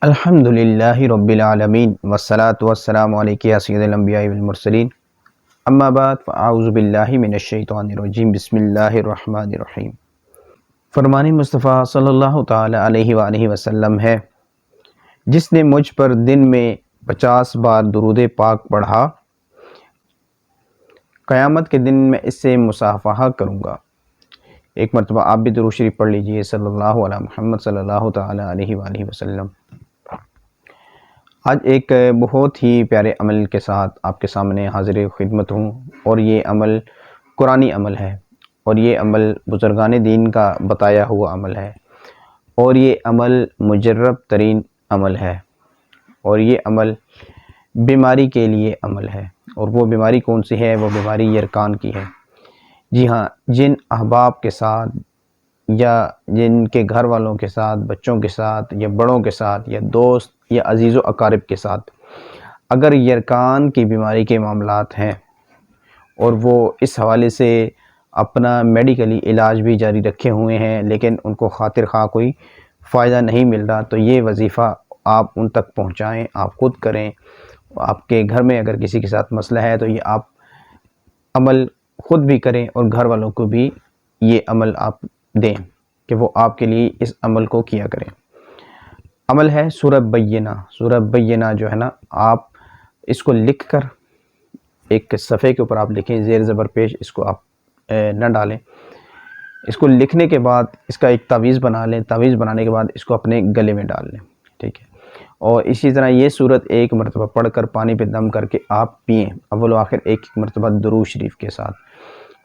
الحمدللہ رب العالمین والصلاة والسلام علیک یا سید الانبیاء والمرسلین اما بعد فاعوذ باللہ من الشیطان الرجیم بسم اللہ الرحمن الرحیم۔ فرمان مصطفیٰ صلی اللہ تعالی علیہ وآلہ وسلم ہے، جس نے مجھ پر دن میں 50 بار درود پاک پڑھا، قیامت کے دن میں اس سے مصافحہ کروں گا۔ ایک مرتبہ آپ بھی درود شریف پڑھ لیجئے صلی اللہ علیہ محمد صلی اللہ تعالی علیہ وآلہ وسلم۔ آج ایک بہت ہی پیارے عمل کے ساتھ آپ کے سامنے حاضر خدمت ہوں، اور یہ عمل قرآنی عمل ہے، اور یہ عمل بزرگان دین کا بتایا ہوا عمل ہے، اور یہ عمل مجرب ترین عمل ہے، اور یہ عمل بیماری کے لیے عمل ہے۔ اور وہ بیماری کون سی ہے؟ وہ بیماری یرکان کی ہے۔ جی ہاں، جن احباب کے ساتھ یا جن کے گھر والوں کے ساتھ، بچوں کے ساتھ یا بڑوں کے ساتھ یا دوست یا عزیز و اقارب کے ساتھ اگر یرکان کی بیماری کے معاملات ہیں، اور وہ اس حوالے سے اپنا میڈیکلی علاج بھی جاری رکھے ہوئے ہیں، لیکن ان کو خاطر خواہ کوئی فائدہ نہیں مل رہا، تو یہ وظیفہ آپ ان تک پہنچائیں، آپ خود کریں۔ آپ کے گھر میں اگر کسی کے ساتھ مسئلہ ہے تو یہ آپ عمل خود بھی کریں، اور گھر والوں کو بھی یہ عمل آپ دیں کہ وہ آپ کے لیے اس عمل کو کیا کریں۔ عمل ہے سورہ بینہ۔ سورہ بینہ جو ہے نا، آپ اس کو لکھ کر ایک صفحے کے اوپر آپ لکھیں، زیر زبر پیش اس کو آپ نہ ڈالیں۔ اس کو لکھنے کے بعد اس کا ایک تعویذ بنا لیں، تعویذ بنانے کے بعد اس کو اپنے گلے میں ڈال لیں، ٹھیک ہے؟ اور اسی طرح یہ سورت ایک مرتبہ پڑھ کر پانی پہ دم کر کے آپ پئیں، اول و آخر ایک مرتبہ درود شریف کے ساتھ۔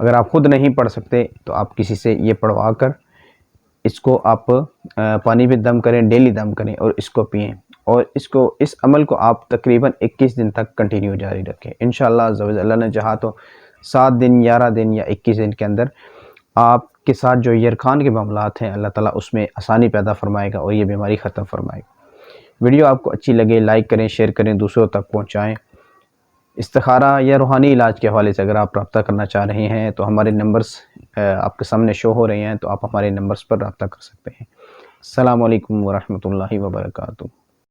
اگر آپ خود نہیں پڑھ سکتے تو آپ کسی سے یہ پڑھوا کر اس کو آپ پانی پہ دم کریں، ڈیلی دم کریں اور اس کو پئیں، اور اس عمل کو آپ تقریباً 21 دن تک کنٹینیو جاری رکھیں۔ انشاءاللہ عز و جل اللہ نے چاہا تو 7 دن، 11 دن یا 21 دن کے اندر آپ کے ساتھ جو یرکان کے معاملات ہیں، اللہ تعالیٰ اس میں آسانی پیدا فرمائے گا اور یہ بیماری ختم فرمائے گا۔ ویڈیو آپ کو اچھی لگے لائک کریں، شیئر کریں، دوسروں تک پہنچائیں۔ استخارہ یا روحانی علاج کے حوالے سے اگر آپ رابطہ کرنا چاہ رہے ہیں تو ہمارے نمبرز آپ کے سامنے شو ہو رہے ہیں، تو آپ ہمارے نمبرز پر رابطہ کر سکتے ہیں۔ السلام علیکم ورحمۃ اللہ وبرکاتہ۔